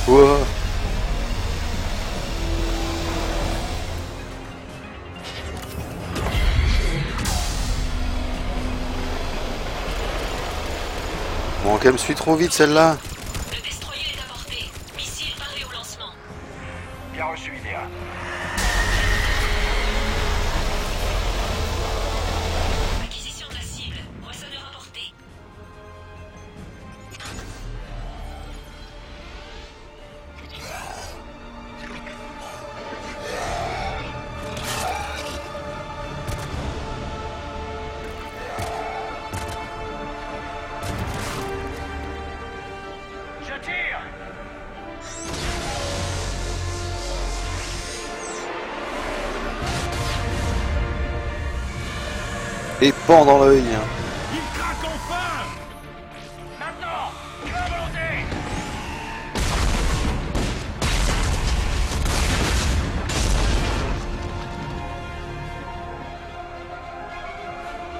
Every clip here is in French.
Wow. Bon, qu'elle me suit trop vite celle-là. Le destroyer est à portée. Missile paré au lancement. Bien reçu, Idéa. Acquisition de la cible. Moissonneur à portée. Je tire. Et pan dans l'œil. Hein. Il craque enfin. Maintenant, à volonté.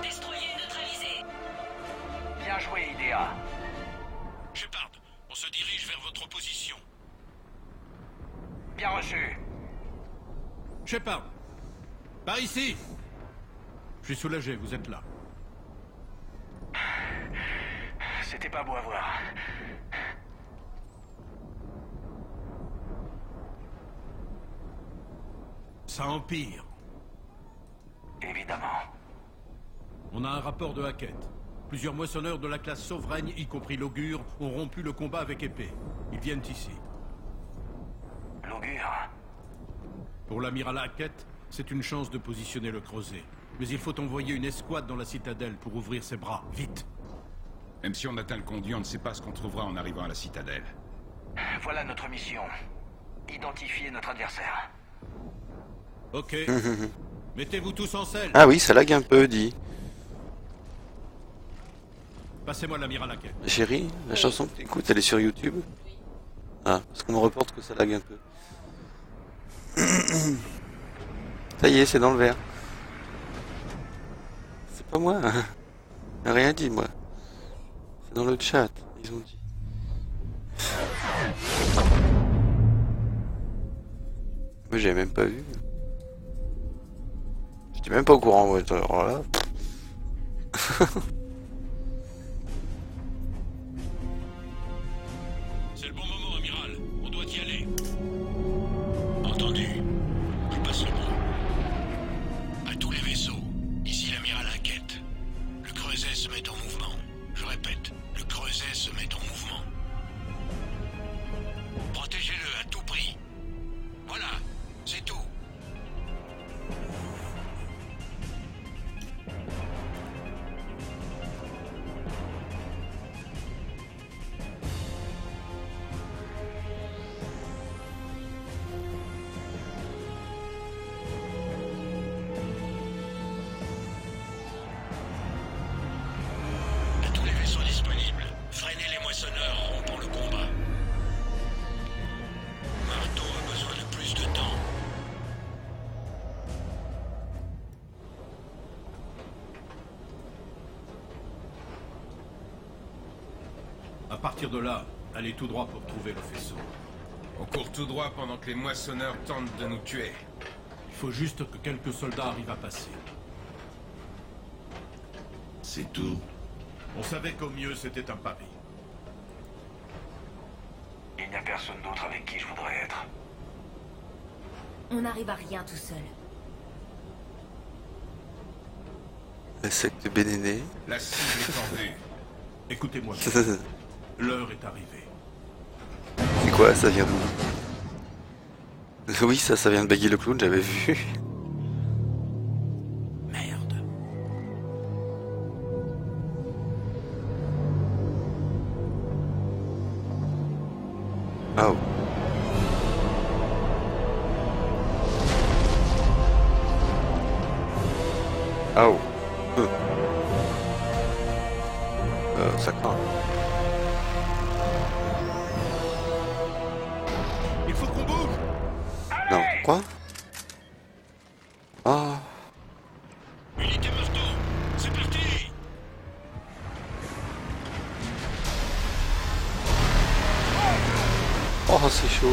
Destroyer neutralisé. Bien joué, Idéa. Shepard, on se dirige vers votre position. Bien reçu. Shepard, par ici. Je suis soulagé, vous êtes là. C'était pas beau à voir. Ça empire. Évidemment. On a un rapport de Hackett. Plusieurs moissonneurs de la classe Sovereign, y compris l'Augure, ont rompu le combat avec épée. Ils viennent ici. L'augure. Pour l'amiral Hackett, c'est une chance de positionner le creuset. Mais il faut envoyer une escouade dans la citadelle pour ouvrir ses bras. Vite. Même si on atteint le conduit, on ne sait pas ce qu'on trouvera en arrivant à la citadelle. Voilà notre mission. Identifier notre adversaire. Ok. Mettez-vous tous en selle. Ah oui, ça lag un peu, dit. Passez-moi l'amiral Hackett. Chérie, la chanson que t'écoutes, elle est sur YouTube. Ah, parce qu'on me reporte que ça lag un peu. Ça y est, c'est dans le verre. C'est pas moi. J'ai rien dit, moi. C'est dans le chat, ils ont dit. Moi, j'avais même pas vu. J'étais même pas au courant, ouais. Alors là... C'est le bon moment, amiral. On doit y aller. Entendu. Je passe le mot. À tous les vaisseaux. Ici l'amiral Hackett. Le creuset se met en mouvement. Je répète, le creuset se met en mouvement. Protégez-le à tout prix. Voilà, c'est tout. À tous les vaisseaux disponibles, freinez les moissonneurs en rompant le combat. Marteau a besoin de plus de temps. À partir de là, allez tout droit pour trouver le faisceau. On court tout droit pendant que les moissonneurs tentent de nous tuer. Il faut juste que quelques soldats arrivent à passer. C'est tout. On savait qu'au mieux c'était un pari. Il n'y a personne d'autre avec qui je voudrais être. On n'arrive à rien tout seul. La secte Bénéné. La cible est en vue. Écoutez-moi, C'est l'heure est arrivée. quoi, ça vient d'où? Oui, ça vient de Baggy le Clown, j'avais vu. Merde. Oh. Oh. Ça craint. Il faut qu'on bouge. Non, quoi? Ah. Unité marteau, c'est parti. Oh, c'est chaud.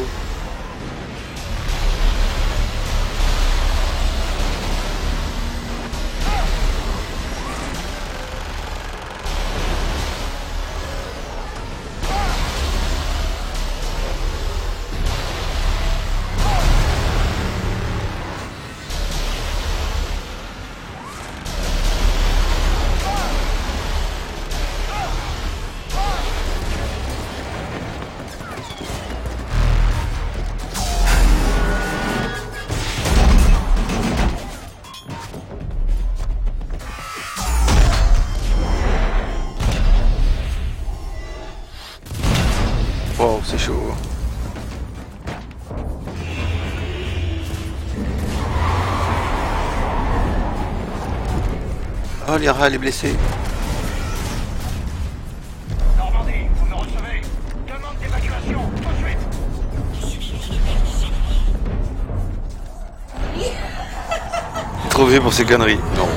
Wow, c'est chaud. Oh, Lyra, elle est blessée. Normandie, vous me recevez? Demande d'évacuation, tout de suite. Trop vieux pour ces conneries. Non.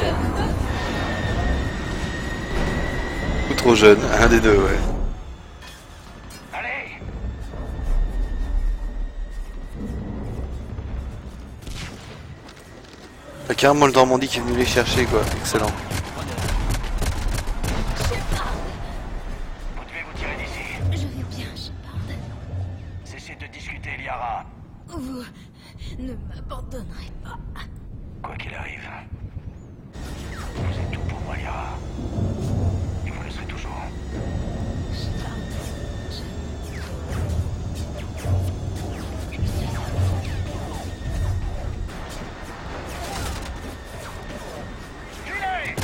Ou trop jeune, un des deux, ouais. Allez! T'as carrément le Normandie qui est venu les chercher, quoi. Excellent. Vous devez vous tirer d'ici. Je vais bien, Shepard. Cessez de discuter, Liara. Vous ne m'abandonnerez pas. Quoi qu'il arrive, vous êtes tout pour moi, Liara. Et vous le serez toujours. Shepard, Filez!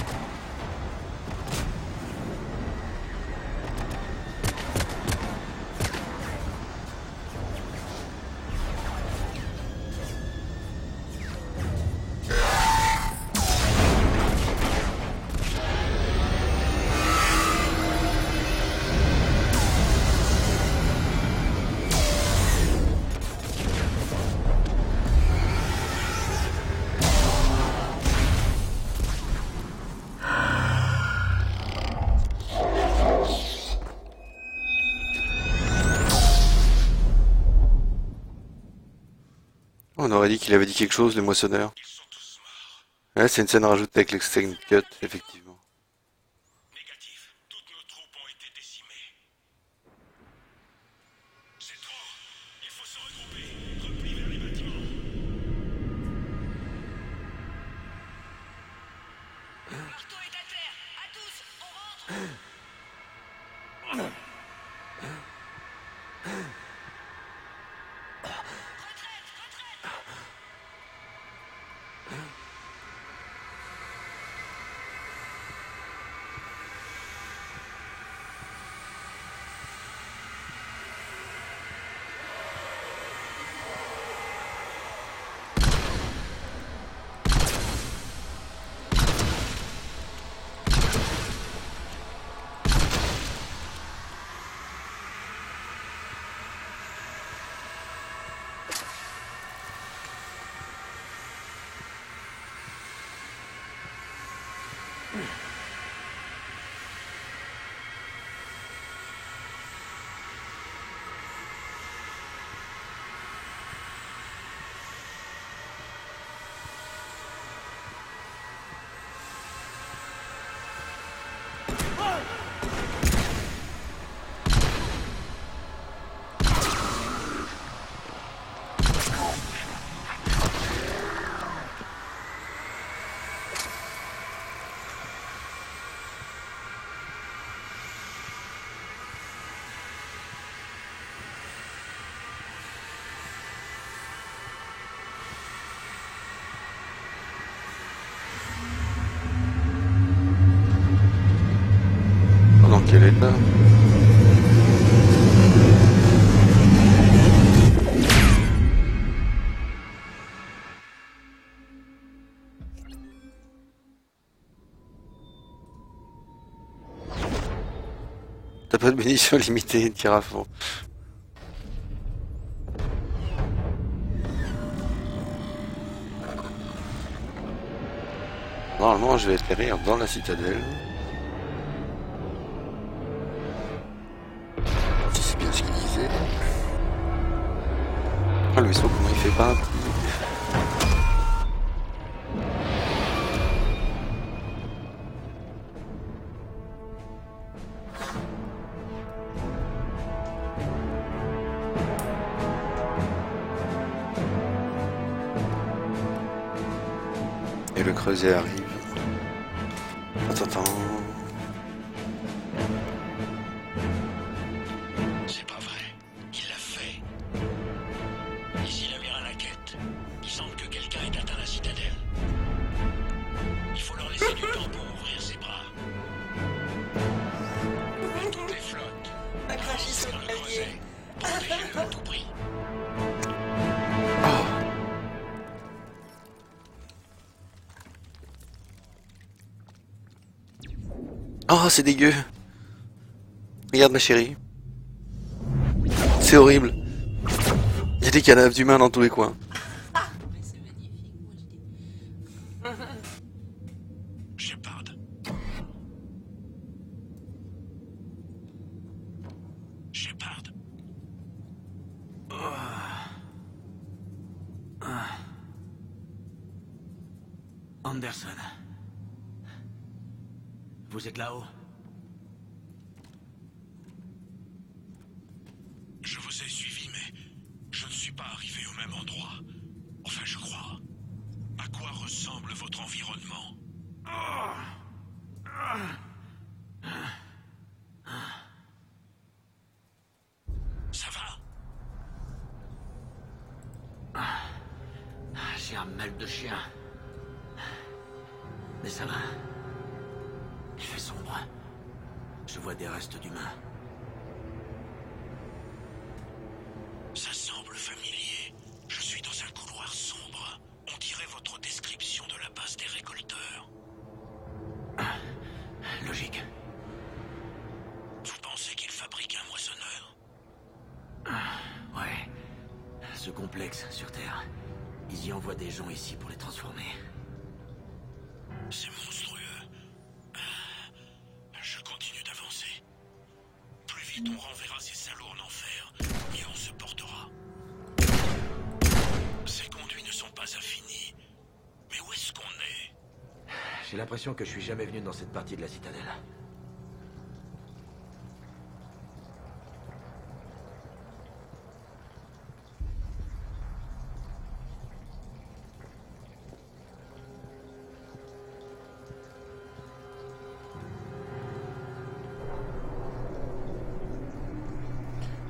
On aurait dit qu'il avait dit quelque chose, le moissonneur. Ouais, c'est une scène rajoutée avec l'extended cut, effectivement. Négatif. Toutes nos troupes ont été décimées. C'est trop. Il faut se regrouper. Repli vers les bâtiments. Marteau est à terre. À tous, on rentre. Dans quel état? T'as pas de munitions limitées, de carafon. Normalement, je vais atterrir dans la citadelle. Si c'est bien ce qu'il disait. vaisseau, comment il fait pas? Et le creuset arrive. Attends. C'est pas vrai. Il l'a fait. Ici l'amiral Hackett. Il semble que quelqu'un ait atteint la citadelle. Il faut leur laisser du temps pour ouvrir ses bras. Et toutes les flottes. Accrochez Dans son le clavier. creuset. Protégez-le à tout prix. Oh, c'est dégueu. Regarde ma chérie. C'est horrible. Il y a des cadavres d'humains dans tous les coins. Mais c'est magnifique, moi je dis. Shepard. Shepard. Anderson. Vous êtes là-haut? Je vous ai suivi, mais je ne suis pas arrivé au même endroit. Enfin, je crois. À quoi ressemble votre environnement? Ça va? J'ai un mal de chien. Mais ça va. Il fait sombre. Je vois des restes d'humains. Ça semble familier. Je suis dans un couloir sombre. On dirait votre description de la base des récolteurs. Logique. Vous pensez qu'ils fabriquent un moissonneur? Ouais. Ce complexe sur Terre. Ils y envoient des gens ici pour les transformer. C'est monstrueux. Je continue d'avancer. Plus vite on renverra ces salauds en enfer, mieux on se portera. Ces conduits ne sont pas infinis. Mais où est-ce qu'on est? J'ai l'impression que je suis jamais venu dans cette partie de la citadelle.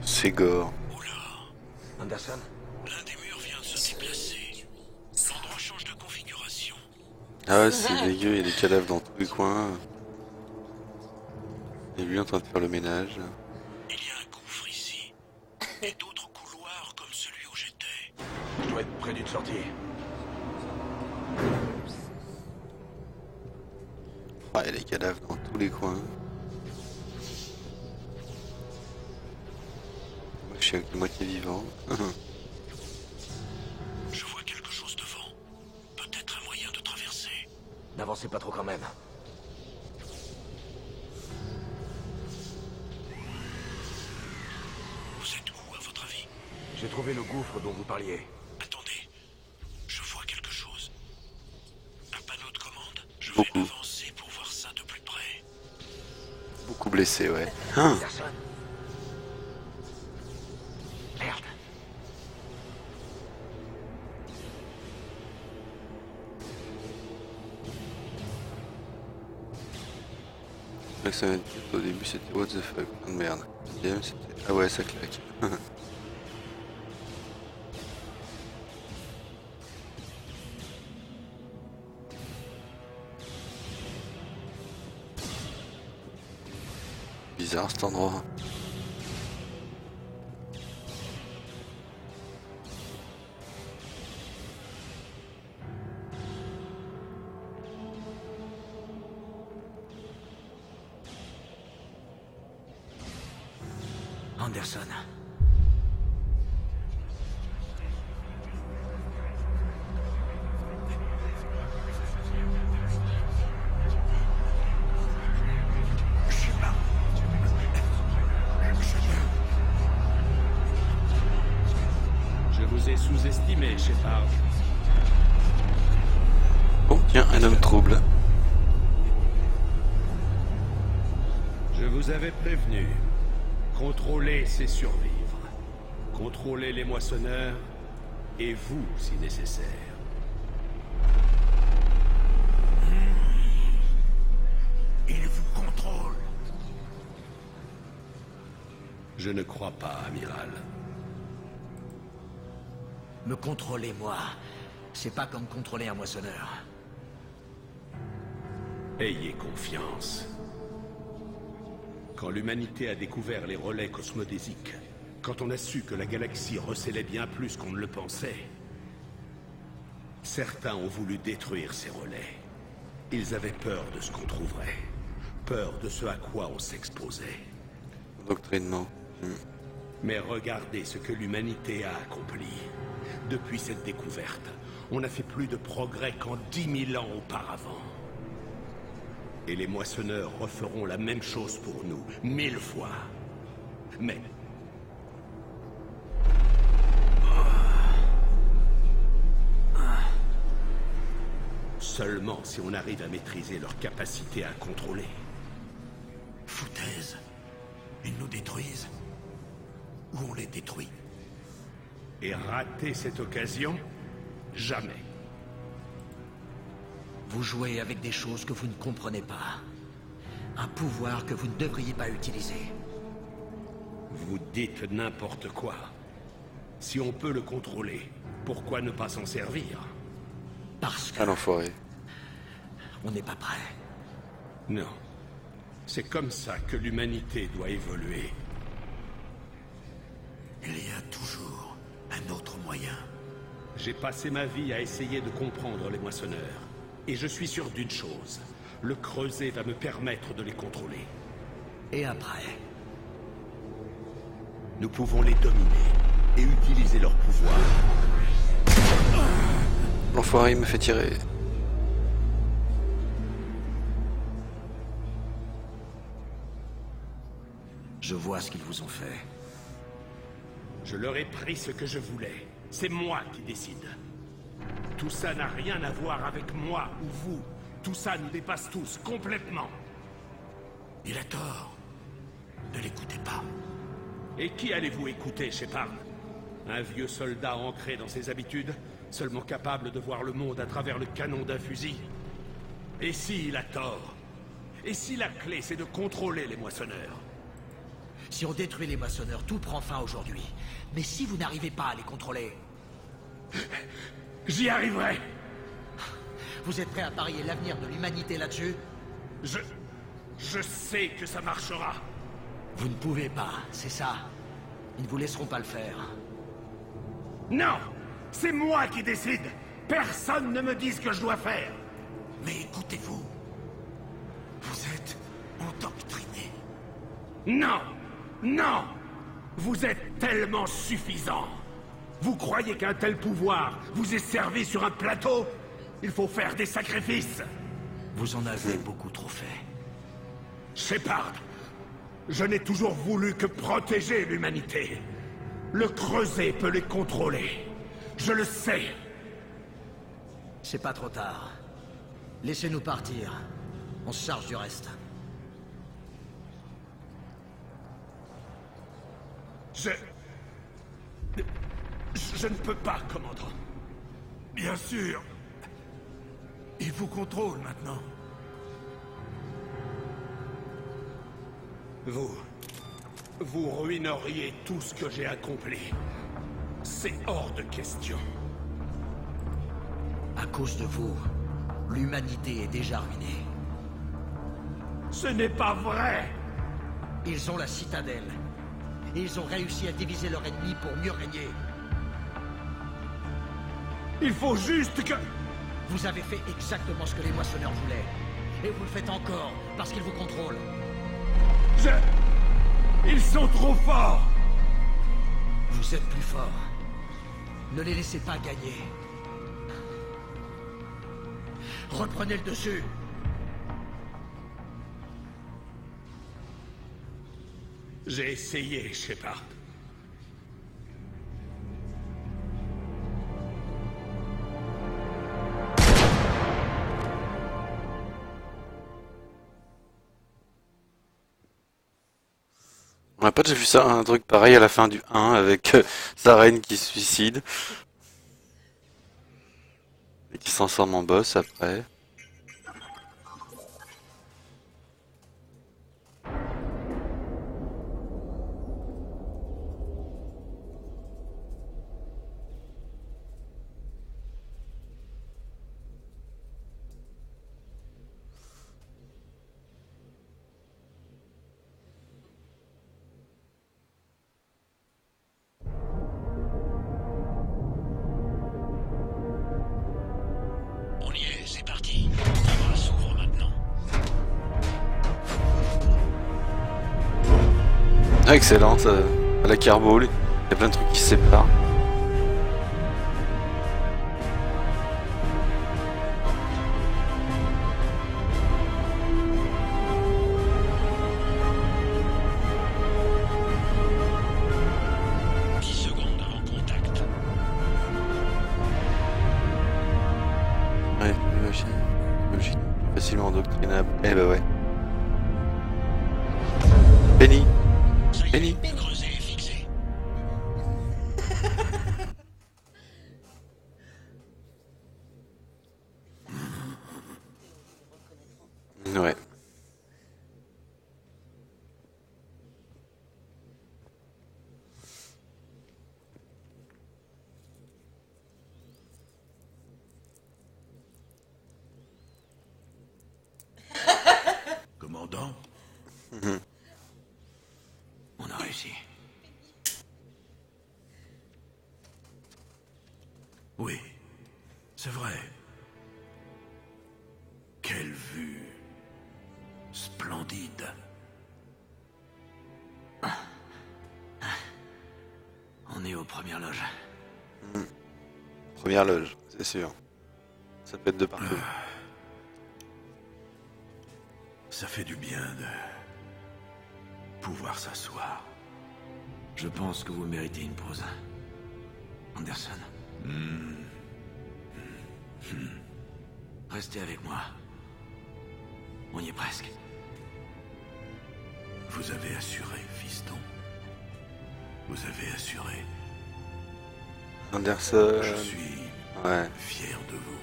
C'est gore. Oula, Anderson? l'un des murs vient de se déplacer. L'endroit change de configuration. Ah ouais, c'est dégueu, il y a des cadavres dans tous les coins. Et lui en train de faire le ménage. Il y a un gouffre ici. Et d'autres couloirs comme celui où j'étais. Je dois être près d'une sortie. Ah, il y a des cadavres dans tous les coins. Moi, je suis avec moitié vivant. Je vois quelque chose devant. Peut-être un moyen de traverser. N'avancez pas trop quand même. Vous êtes où, à votre avis? J'ai trouvé le gouffre dont vous parliez. Attendez. Je vois quelque chose. Un panneau de commande? Je vais Beaucoup. avancer pour voir ça de plus près. Beaucoup blessé, ouais. Hein, Anderson? Merde. au début c'était what the fuck, oh, merde. Deuxième c'était ah ouais ça claque. Bizarre cet endroit. Anderson. Je vous ai m'avez sous-estimé, Shepard. Oh, tiens, un homme trouble. Je vous avais prévenu. Contrôler, c'est survivre. Contrôler les moissonneurs, et vous, si nécessaire. Il vous contrôle. Je ne crois pas, amiral. Me contrôler, moi, c'est pas comme contrôler un moissonneur. Ayez confiance. Quand l'humanité a découvert les relais cosmodésiques, quand on a su que la galaxie recelait bien plus qu'on ne le pensait, certains ont voulu détruire ces relais. Ils avaient peur de ce qu'on trouverait, peur de ce à quoi on s'exposait. Doctrinement. Mais regardez ce que l'humanité a accompli. Depuis cette découverte, on a fait plus de progrès qu'en 10 000 ans auparavant. Et les moissonneurs referont la même chose pour nous, 1000 fois. Mais... seulement si on arrive à maîtriser leur capacité à contrôler. Foutaise. Ils nous détruisent. Ou on les détruit. Et rater cette occasion? Jamais. Vous jouez avec des choses que vous ne comprenez pas. Un pouvoir que vous ne devriez pas utiliser. Vous dites n'importe quoi. Si on peut le contrôler, pourquoi ne pas s'en servir? Parce que Ah l'enfoiré. on n'est pas prêt. Non. C'est comme ça que l'humanité doit évoluer. Il y a toujours un autre moyen. J'ai passé ma vie à essayer de comprendre les moissonneurs. Et je suis sûr d'une chose. Le creuset va me permettre de les contrôler. Et après, Nous pouvons les dominer et utiliser leur pouvoir. L'enfoiré il me fait tirer. je vois ce qu'ils vous ont fait. Je leur ai pris ce que je voulais. C'est moi qui décide. Tout ça n'a rien à voir avec moi ou vous. Tout ça nous dépasse tous, complètement. Il a tort. Ne l'écoutez pas. Et qui allez-vous écouter, Shepard? Un vieux soldat ancré dans ses habitudes, seulement capable de voir le monde à travers le canon d'un fusil? Et s'il a tort? Et si la clé, c'est de contrôler les moissonneurs? Si on détruit les moissonneurs, tout prend fin aujourd'hui. Mais si vous n'arrivez pas à les contrôler, J'y arriverai! vous êtes prêt à parier l'avenir de l'humanité là-dessus? Je sais que ça marchera. Vous ne pouvez pas, c'est ça. Ils ne vous laisseront pas le faire. Non! C'est moi qui décide! Personne ne me dit ce que je dois faire! Mais écoutez-vous. Vous êtes endoctriné. Non! Non! Vous êtes tellement suffisant! Vous croyez qu'un tel pouvoir vous est servi sur un plateau? Il faut faire des sacrifices! Vous en avez beaucoup trop fait. Shepard, je n'ai toujours voulu que protéger l'humanité. Le creuset peut les contrôler. Je le sais. C'est pas trop tard. Laissez-nous partir. On se charge du reste. Je ne peux pas, commandant. Bien sûr. Il vous contrôle maintenant. Vous ruineriez tout ce que j'ai accompli. C'est hors de question. À cause de vous, l'humanité est déjà ruinée. Ce n'est pas vrai! Ils ont la citadelle. Et ils ont réussi à diviser leur ennemi pour mieux régner. Il faut juste que... Vous avez fait exactement ce que les moissonneurs voulaient. Et vous le faites encore, parce qu'ils vous contrôlent. Ils sont trop forts! Vous êtes plus forts. Ne les laissez pas gagner. Reprenez le dessus. J'ai essayé, Shepard. On n'a pas déjà vu ça, un truc pareil à la fin du 1 avec sa reine qui se suicide et qui s'en sort en boss après. On y est, c'est parti. La bras s'ouvre maintenant. Ah, excellent, ça, à la Kerbal, il y a plein de trucs qui se séparent. Ouais, logique, facilement endoctrinable. Eh bah ouais. Penny. Ça y est, Penny. le creuset est fixé. Ouais. Commandant, On a réussi. oui, c'est vrai. Quelle vue splendide. On est aux premières loges. Première loge, c'est sûr. Ça peut être de partout. Ça fait du bien de pouvoir s'asseoir. Je pense que vous méritez une pause. Anderson. Restez avec moi. On y est presque. Vous avez assuré, fiston. Vous avez assuré. Anderson. Je suis Ouais. fier de vous.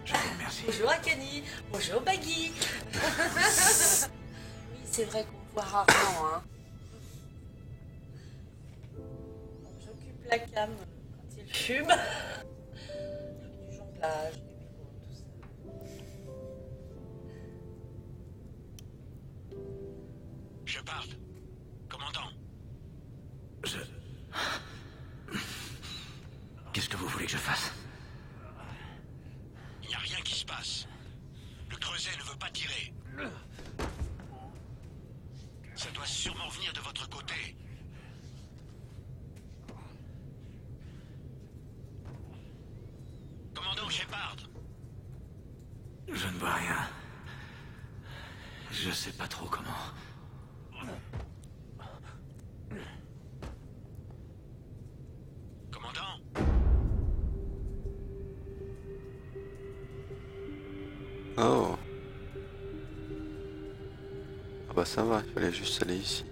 Je vous remercie. Bonjour Akani, bonjour Baggy. Oui, c'est vrai qu'on me voit rarement, hein. J'occupe la cam quand il fume. Je fais du jonglage, du bureau, tout ça. Je parle. Commandant, Qu'est-ce que vous voulez que je fasse? il n'y a rien qui se passe. Le creuset ne veut pas tirer. Ça doit sûrement venir de votre côté. Commandant Shepard, Je ne vois rien. Je sais pas trop comment. commandant, Oh. Ah bah ça va, il fallait juste aller ici.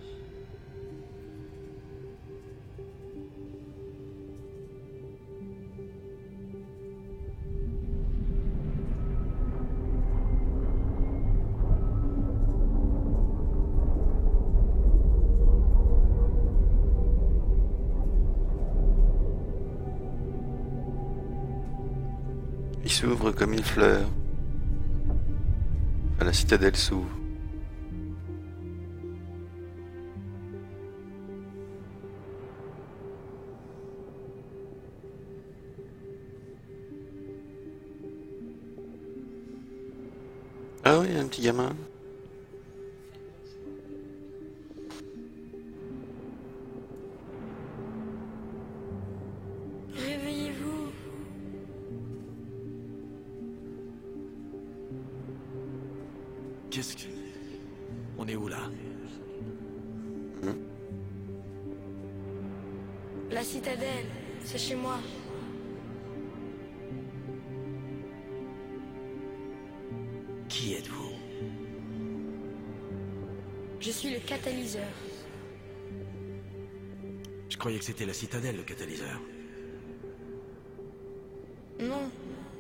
Il s'ouvre comme une fleur. Enfin, la citadelle s'ouvre. Ah oui, un petit gamin. Réveillez-vous. Qu'est-ce que... On est où là? La citadelle, c'est chez moi. Qui êtes-vous? Je suis catalyseur. Je croyais que c'était la citadelle, le catalyseur. Non,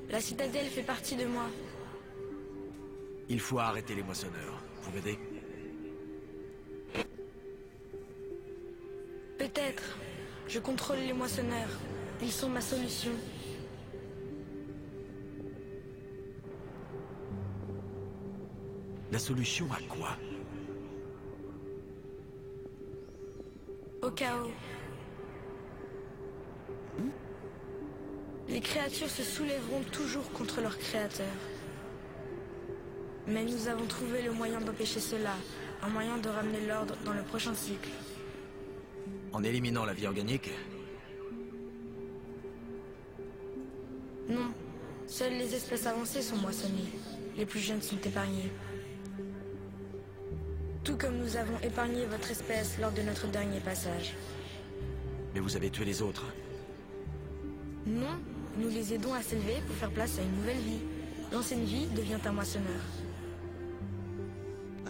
la citadelle fait partie de moi. Il faut arrêter les moissonneurs. Vous m'aidez? Peut-être. Je contrôle les moissonneurs. Ils sont ma solution. La solution à quoi? Au chaos. Les créatures se soulèveront toujours contre leur créateur. Mais nous avons trouvé le moyen d'empêcher cela, un moyen de ramener l'ordre dans le prochain cycle. En éliminant la vie organique? Non, seules les espèces avancées sont moissonnées. Les plus jeunes sont épargnées. Tout comme nous avons épargné votre espèce lors de notre dernier passage. Mais vous avez tué les autres. Non, nous les aidons à s'élever pour faire place à une nouvelle vie. L'ancienne vie devient un moissonneur.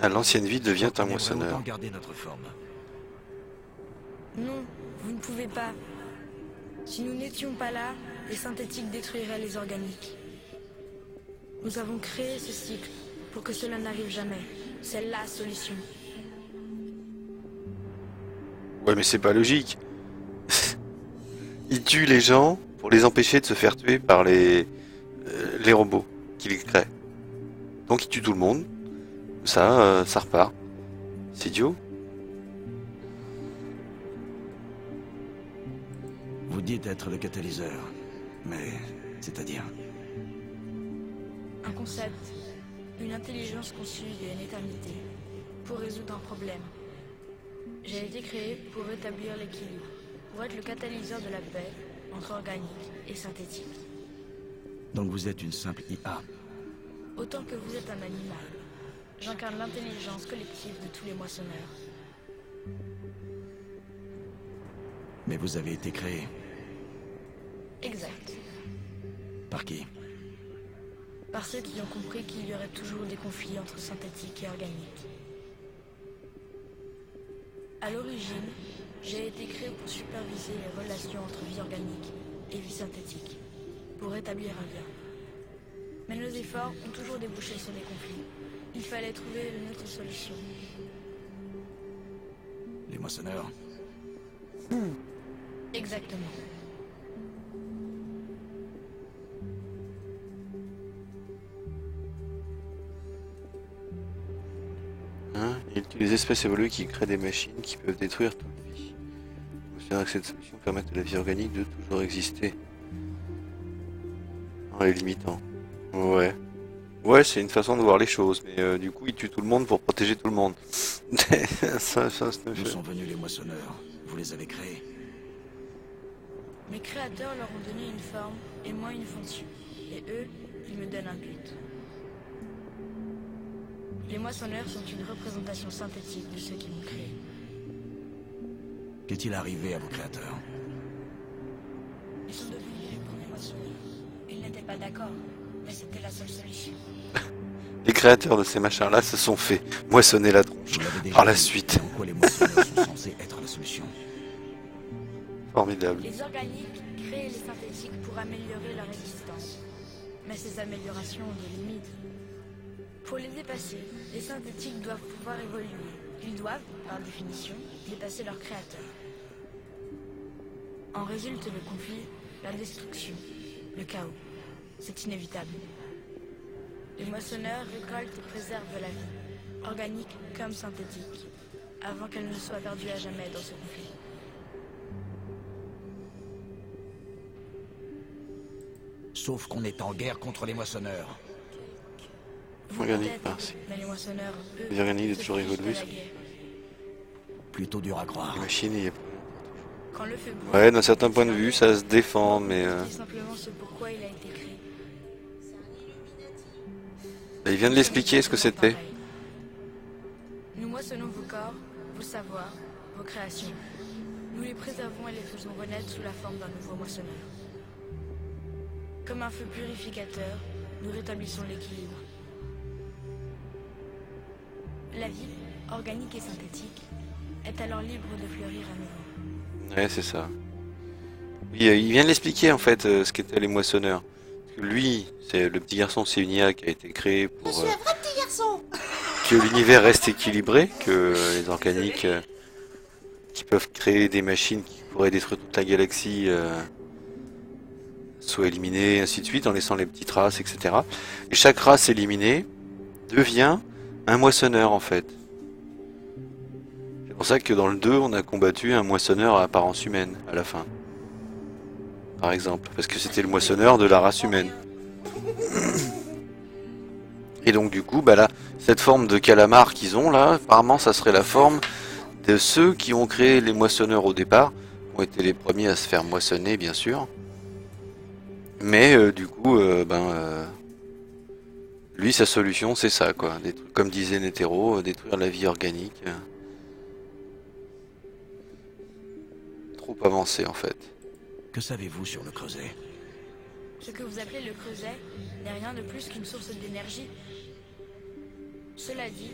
Ah, l'ancienne vie devient un On aimerait moissonneur. autant garder notre forme. Non, vous ne pouvez pas. Si nous n'étions pas là, les synthétiques détruiraient les organiques. Nous avons créé ce cycle pour que cela n'arrive jamais. C'est la solution. Ouais, mais c'est pas logique. Il tue les gens pour les empêcher de se faire tuer par les robots qu'il crée. Donc il tue tout le monde. Ça repart. C'est idiot. Vous dites être le catalyseur. Mais... c'est-à-dire? Un concept, une intelligence conçue il y a une éternité, pour résoudre un problème. J'ai été créé pour rétablir l'équilibre, pour être le catalyseur de la paix entre organique et synthétique. Donc vous êtes une simple IA. Autant que vous êtes un animal, j'incarne l'intelligence collective de tous les moissonneurs. Mais vous avez été créé. Exact. Par qui? Par ceux qui ont compris qu'il y aurait toujours des conflits entre synthétique et organique. À l'origine, j'ai été créé pour superviser les relations entre vie organique et vie synthétique, pour rétablir un lien. Mais nos efforts ont toujours débouché sur des conflits. Il fallait trouver une autre solution. Les moissonneurs? Exactement. Hein, il tue les espèces évoluées qui créent des machines qui peuvent détruire toute vie. On considère que cette solution permet à la vie organique de toujours exister. En les limitant. Ouais. Ouais, c'est une façon de voir les choses, mais du coup, il tue tout le monde pour protéger tout le monde. ça se Nous fait. sont venus les moissonneurs. Vous les avez créés. Mes créateurs leur ont donné une forme et moi une fonction. Et eux, ils me donnent un but. Les moissonneurs sont une représentation synthétique de ceux qui m'ont créé. Qu'est-il arrivé à vos créateurs? Ils sont devenus les premiers moissonneurs. Ils n'étaient pas d'accord, mais c'était la seule solution. Les créateurs de ces machins-là se sont fait moissonner la tronche Vous l'avez déjà par la dit, suite. mais en quoi les moissonneurs sont censés être la solution? Formidable. Les organiques créent les synthétiques pour améliorer leur résistance. Mais ces améliorations ont des limites. Pour les dépasser, les synthétiques doivent pouvoir évoluer. Ils doivent, par définition, dépasser leur créateur. En résulte le conflit, la destruction, le chaos. C'est inévitable. Les moissonneurs récoltent et préservent la vie, organique comme synthétique, avant qu'elle ne soit perdue à jamais dans ce conflit. Sauf qu'on est en guerre contre les moissonneurs. Vous Organique, peut-être, merci. mais les moissonneurs, eux, Les organiques de se toujours fichent de évoluer. la guerre. Plutôt dur à croire. Les machines, il y a... Quand le feu brûle, Ouais, d'un certain point de vue, ça se défend, mais... c'est simplement ce pourquoi il a été créé. Il vient de l'expliquer ce que c'était. Nous moissonnons vos corps, vos savoirs, vos créations. Nous les préservons et les faisons renaître sous la forme d'un nouveau moissonneur. Comme un feu purificateur, nous rétablissons l'équilibre. La vie, organique et synthétique, est alors libre de fleurir à nouveau. Ouais, c'est ça. Oui, il vient de l'expliquer en fait ce qu'étaient les moissonneurs. Parce que lui, c'est le petit garçon, c'est une IA qui a été créée pour Je suis un vrai petit garçon. que l'univers reste équilibré, que les organiques qui peuvent créer des machines qui pourraient détruire toute la galaxie soient éliminées, ainsi de suite, en laissant les petites races, etc. Et chaque race éliminée devient un moissonneur en fait. C'est pour ça que dans le 2, on a combattu un moissonneur à apparence humaine à la fin. Par exemple, parce que c'était le moissonneur de la race humaine. Et donc du coup, bah là, cette forme de calamar qu'ils ont là, apparemment ça serait la forme de ceux qui ont créé les moissonneurs au départ, qui ont été les premiers à se faire moissonner bien sûr. Mais du coup, lui sa solution c'est ça quoi, comme disait Netero, détruire la vie organique. Trop avancé en fait. Que savez-vous sur le creuset? Ce que vous appelez le creuset n'est rien de plus qu'une source d'énergie. Cela dit,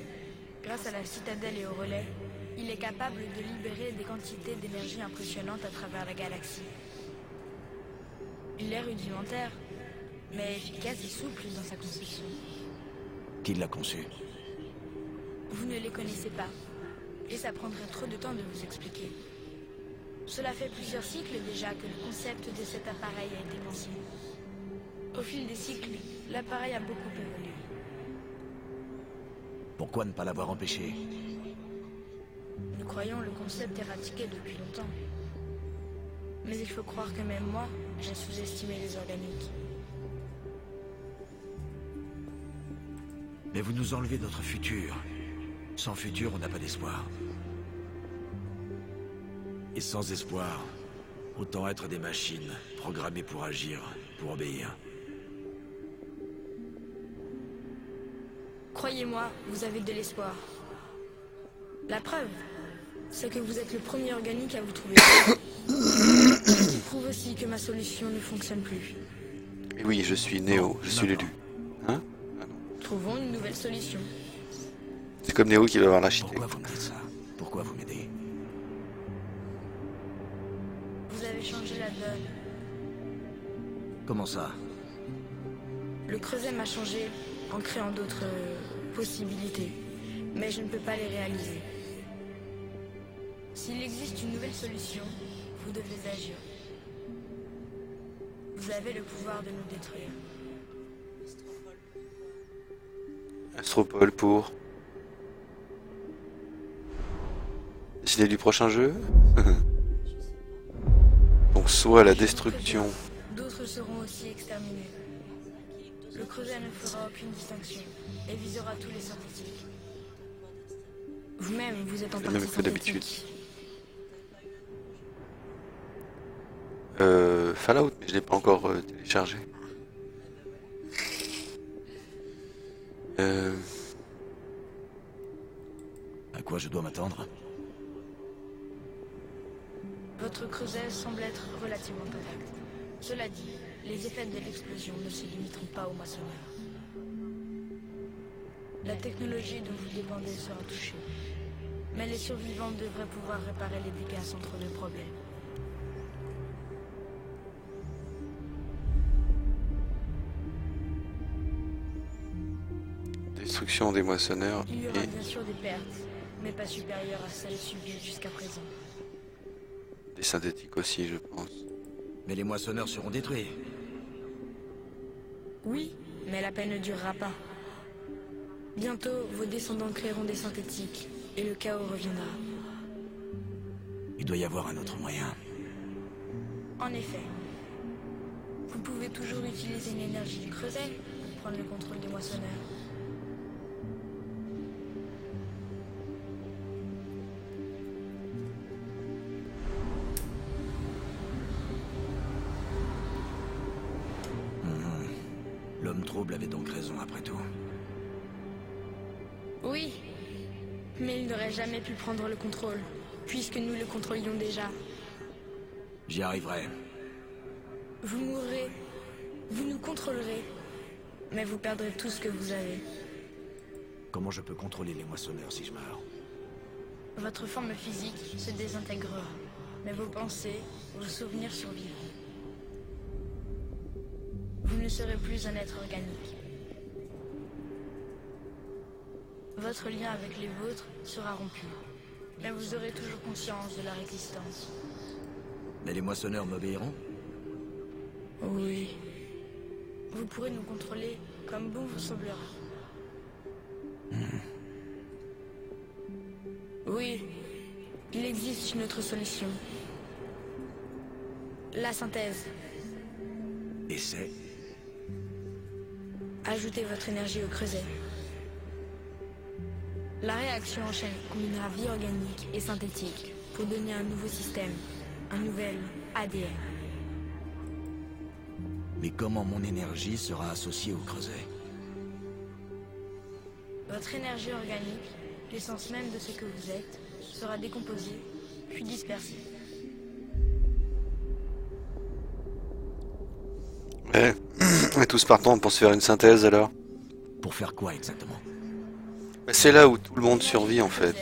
grâce à la citadelle et au relais, il est capable de libérer des quantités d'énergie impressionnantes à travers la galaxie. Il est rudimentaire, mais efficace et souple dans sa conception. Qui l'a conçu? Vous ne les connaissez pas, et ça prendrait trop de temps de vous expliquer. Cela fait plusieurs cycles déjà que le concept de cet appareil a été pensé. Au fil des cycles, l'appareil a beaucoup évolué. Pourquoi ne pas l'avoir empêché? Nous croyons le concept éradiqué depuis longtemps. Mais il faut croire que même moi, j'ai sous-estimé les organiques. Mais vous nous enlevez notre futur. Sans futur, on n'a pas d'espoir. Et sans espoir, autant être des machines, programmées pour agir, pour obéir. Croyez-moi, vous avez de l'espoir. La preuve, c'est que vous êtes le premier organique à vous trouver. Ce qui prouve aussi que ma solution ne fonctionne plus. Et oui, je suis Néo, je suis l'élu. Hein? Trouvons une nouvelle solution. C'est comme Néo qui va voir l'architecte. Pourquoi vous me dites ça? Pourquoi vous m'aidez? Vous avez changé la donne. Comment ça? Le creuset m'a changé en créant d'autres possibilités. Mais je ne peux pas les réaliser. S'il existe une nouvelle solution, vous devez agir. Vous avez le pouvoir de nous détruire. Astropole pour décider du prochain jeu. Donc soit la destruction. D'autres seront aussi exterminés. Le creuset ne fera aucune distinction et visera tous les synthétiques. Vous-même, vous êtes en Le partie même que d'habitude. synthétique. Fallout, mais je l'ai pas encore téléchargé. À quoi je dois m'attendre? Votre creuset semble être relativement intact. Cela dit, les effets de l'explosion ne se limiteront pas aux moissonneurs. La technologie dont vous dépendez sera touchée. Mais les survivants devraient pouvoir réparer les dégâts sans trop de problèmes. Destruction des moissonneurs Il y aura et bien sûr des pertes, mais pas supérieures à celles subies jusqu'à présent. des synthétiques aussi, je pense. Mais les moissonneurs seront détruits. Oui, mais la paix ne durera pas. Bientôt, vos descendants créeront des synthétiques, et le chaos reviendra. Il doit y avoir un autre moyen. En effet, vous pouvez toujours utiliser l'énergie du creuset pour prendre le contrôle des moissonneurs. L'homme trouble avait donc raison après tout. Oui, mais il n'aurait jamais pu prendre le contrôle, puisque nous le contrôlions déjà. J'y arriverai. Vous mourrez, vous nous contrôlerez, mais vous perdrez tout ce que vous avez. Comment je peux contrôler les moissonneurs si je meurs? Votre forme physique se désintégrera, mais vos pensées, vos souvenirs survivront. Vous ne serez plus un être organique. Votre lien avec les vôtres sera rompu, mais vous aurez toujours conscience de leur existence. Mais les moissonneurs m'obéiront? Oui. Vous pourrez nous contrôler comme bon vous semblera. Oui, il existe une autre solution. La synthèse. Et c'est? Ajoutez votre énergie au creuset. La réaction en chaîne combinera vie organique et synthétique pour donner un nouveau système, un nouvel ADN. Mais comment mon énergie sera associée au creuset? Votre énergie organique, l'essence même de ce que vous êtes, sera décomposée, puis dispersée. Ouais. On est tous partants pour se faire une synthèse alors. Pour faire quoi exactement? C'est là où tout le monde survit en fait.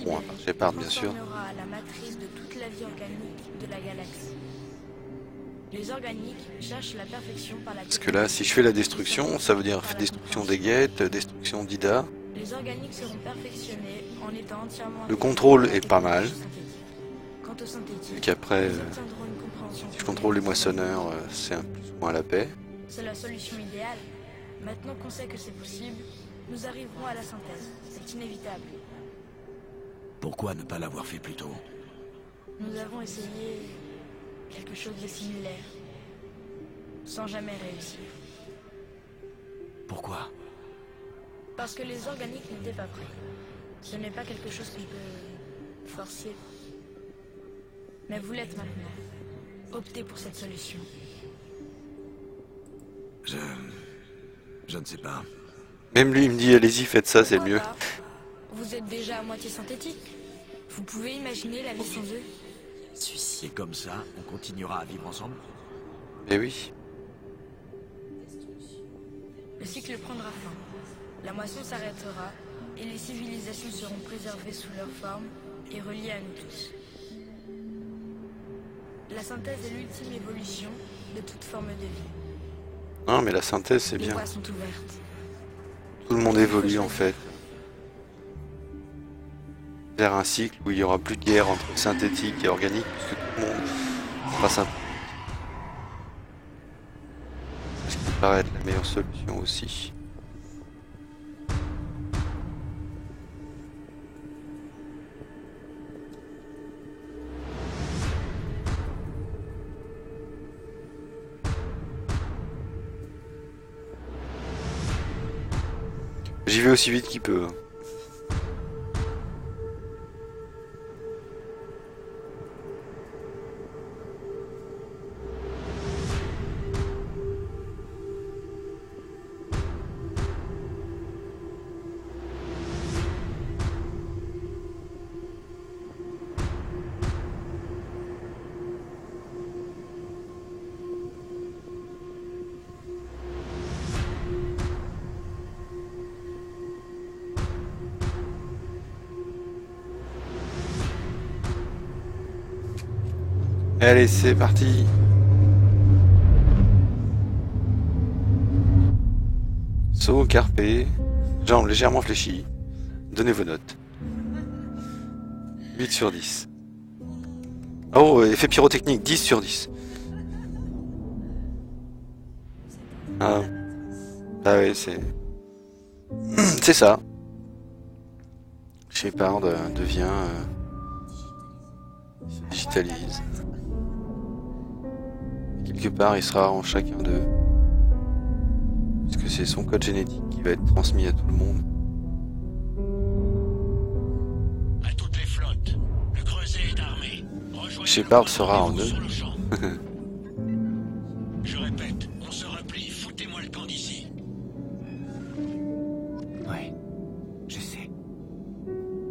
Bon, à part Shepard bien sûr. Transformera la matrice de toute la vie organique de la galaxie. Les organiques cherchent la perfection par la Parce que là, si je fais la destruction, ça veut dire destruction des guettes, destruction d'Ida. Les organiques seront perfectionnés en étant entièrement... Le contrôle est pas mal. Quant au synthétique, Et qu'après, ils obtiendront une compréhension si je contrôle les moissonneurs, c'est un plus ou moins la paix. C'est la solution idéale. Maintenant qu'on sait que c'est possible, nous arriverons à la synthèse. C'est inévitable. Pourquoi ne pas l'avoir fait plus tôt? Nous avons essayé quelque chose de similaire, sans jamais réussir. Pourquoi? Parce que les organiques n'étaient pas prêts. Ce n'est pas quelque chose qu'on peut forcer. Mais vous l'êtes maintenant. Optez pour cette solution. Je ne sais pas. Même lui, il me dit, allez-y, faites ça, c'est mieux. Pourquoi pas? Vous êtes déjà à moitié synthétique. Vous pouvez imaginer la vie sans eux? Et comme ça, on continuera à vivre ensemble? Mais oui. Le cycle prendra fin. La moisson s'arrêtera et les civilisations seront préservées sous leur forme et reliées à nous tous. La synthèse est l'ultime évolution de toute forme de vie. Non, mais la synthèse, c'est Les bien. voies sont ouvertes. Tout le monde évolue en fait. Vers un cycle où il n'y aura plus de guerre entre synthétique et organique, puisque tout le monde sera synthétique. Ce qui me paraît être la meilleure solution aussi. J'y vais aussi vite qu'il peut. Allez, c'est parti. Saut, carpé, jambes légèrement fléchies. Donnez vos notes. 8 sur 10. Oh, effet pyrotechnique, 10 sur 10. Ah, ah oui, c'est... C'est ça. Shepard devient... il se digitalise. Quelque part, il sera en chacun d'eux. Puisque c'est son code génétique qui va être transmis à tout le monde. À toutes les flottes, le creuset est armé. Rejoignez-nous Shepard à sera en rendez-vous eux. sur le champ. Je répète, on se replie, foutez-moi le camp d'ici. Ouais, je sais.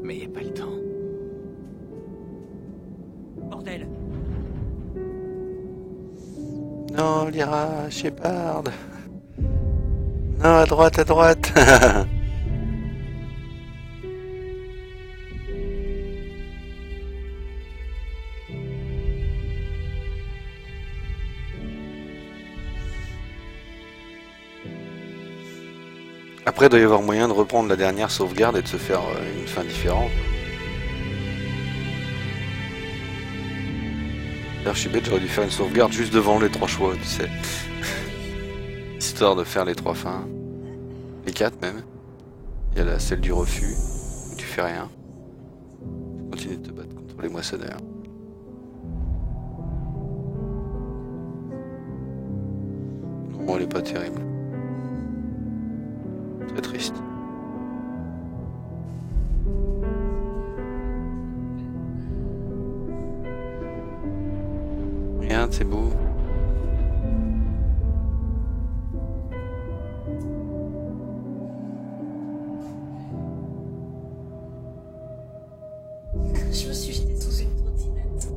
Mais y a pas le temps. Bordel. Non, Lyra, Shepard. Non, à droite, à droite. Après, il doit y avoir moyen de reprendre la dernière sauvegarde et de se faire une fin différente. D'ailleurs, je suis bête, j'aurais dû faire une sauvegarde juste devant les 3 choix, tu sais. Histoire de faire les 3 fins. Les 4 même. Il y a celle du refus, où tu fais rien. Tu continues de te battre contre les moissonneurs. Non, elle est pas terrible. Très triste. Regarde, c'est beau. Je me suis jetée sous une trottinette.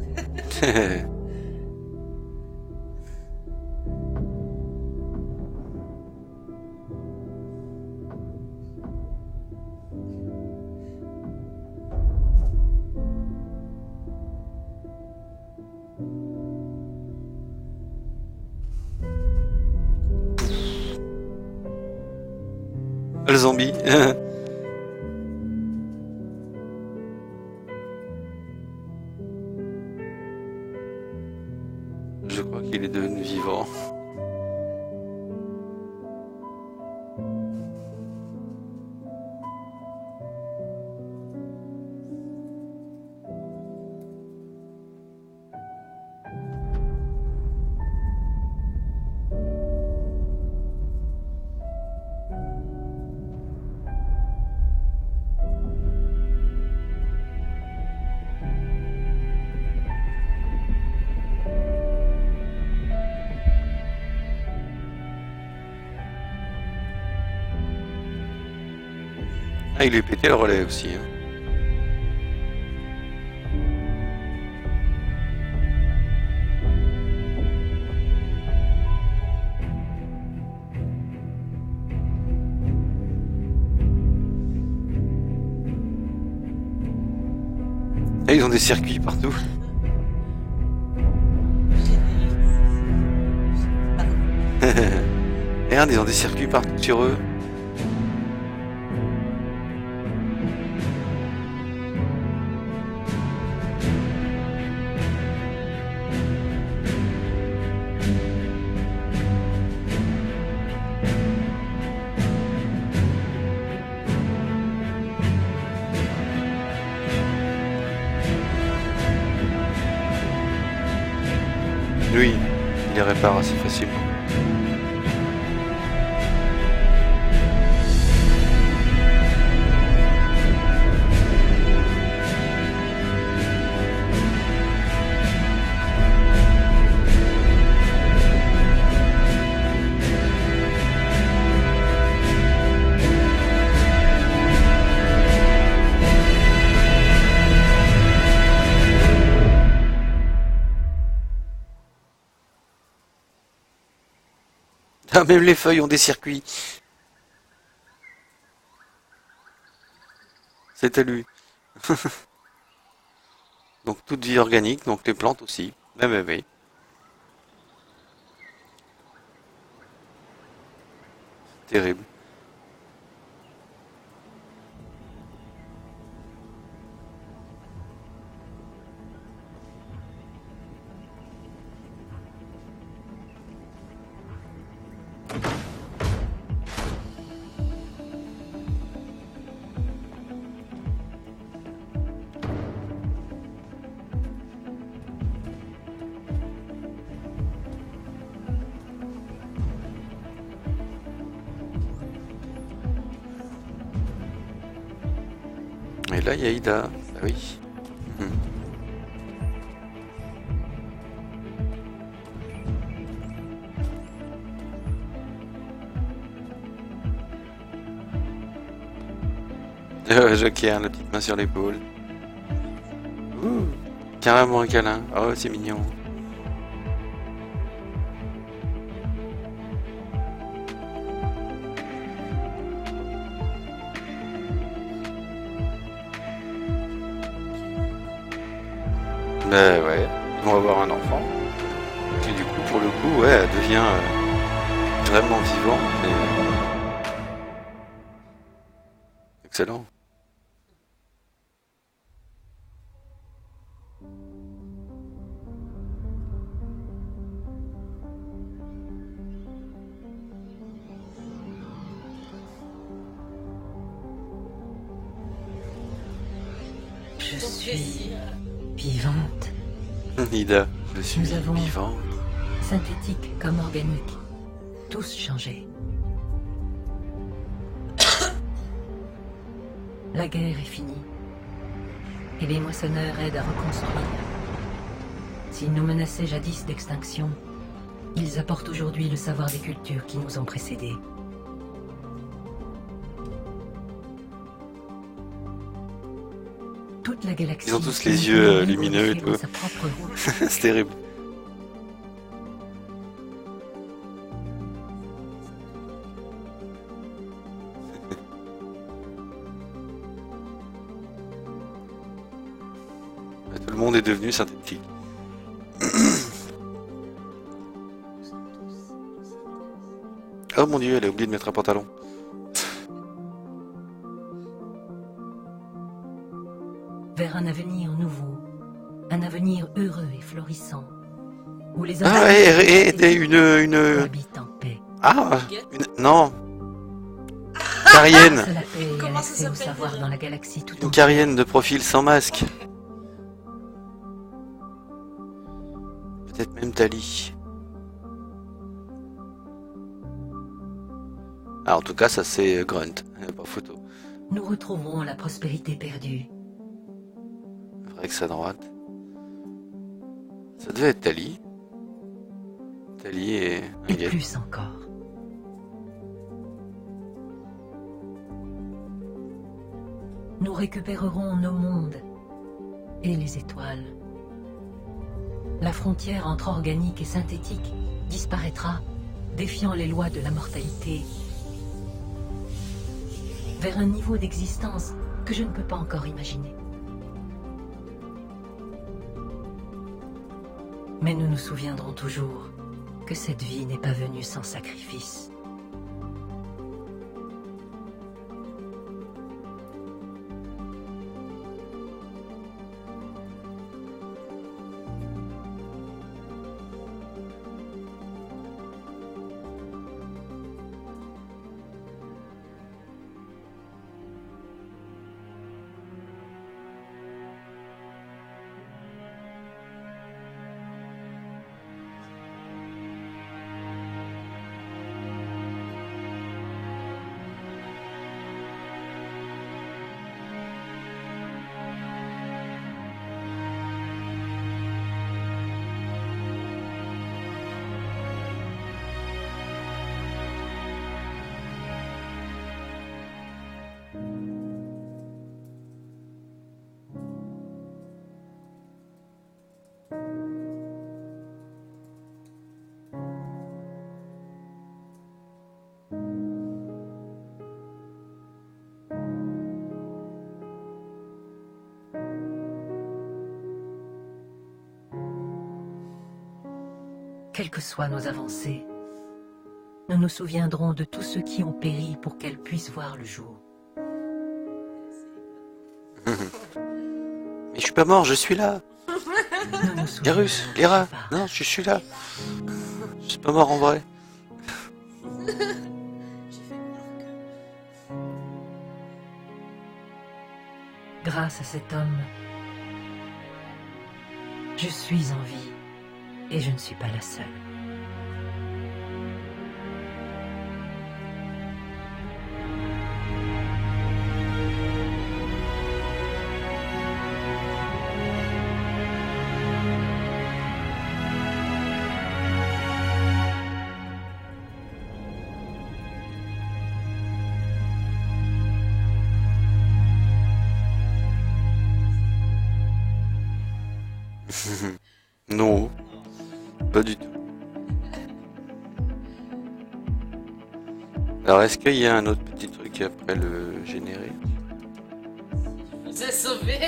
Le zombie. Je crois qu'il est devenu vivant. Ah, il lui a pété le relais aussi. Hein. Ah, ils ont des circuits partout. Regarde, ils ont des circuits partout sur eux. Oui, il les répare assez facilement. Ah, même les feuilles ont des circuits. C'est à lui. Donc toute vie organique, donc les plantes aussi. Oui. Terrible. Et là, il y a Ida. Ah oui. Joker, la petite main sur l'épaule. Ouh, carrément un câlin. Oh, c'est mignon. Ben ouais, ils vont avoir un enfant. Et du coup, pour le coup, ouais, elle devient vraiment vivante. Excellent. Je Ton suis plaisir. vivante, Ida, je suis Nous avons- vivant. synthétique comme organique. Tous changés. La guerre est finie. Et les moissonneurs aident à reconstruire. S'ils nous menaçaient jadis d'extinction, ils apportent aujourd'hui le savoir des cultures qui nous ont précédés. Toute la galaxie. Ils ont tous les nous yeux, connaît lumineux et dans tout. sa propre route. C'est terrible. Tout le monde est devenu synthétique. Oh mon dieu, elle a oublié de mettre un pantalon. Vers un avenir nouveau, un avenir heureux et florissant, où les Ah, une... habitent en paix. Ah, non. Carienne. Grâce à la paix et à Comment ça l'accès au s'appelle savoir déjà dans la galaxie tout Une entière. carienne de profil sans masque. Peut-être même Tali. Ah, en tout cas, ça c'est Grunt, pas photo. Nous retrouverons la prospérité perdue. Vrai que ça droite. Ça devait être Tali. Tali et Et Ringette. plus encore. Nous récupérerons nos mondes et les étoiles. La frontière entre organique et synthétique disparaîtra, défiant les lois de la mortalité, vers un niveau d'existence que je ne peux pas encore imaginer. Mais nous nous souviendrons toujours que cette vie n'est pas venue sans sacrifice. Quelles que soient nos avancées, nous nous souviendrons de tous ceux qui ont péri pour qu'elles puissent voir le jour. Mais je suis pas mort, je suis là. Nous nous souviendrons Garus, de Lyra, Shepard. non, je suis là. Je suis pas mort en vrai. J'ai fait peur que... Grâce à cet homme, je suis en vie et je ne suis pas la seule. Non, pas du tout. Alors, est-ce qu'il y a un autre petit truc après le générique? Je vous ai sauvé.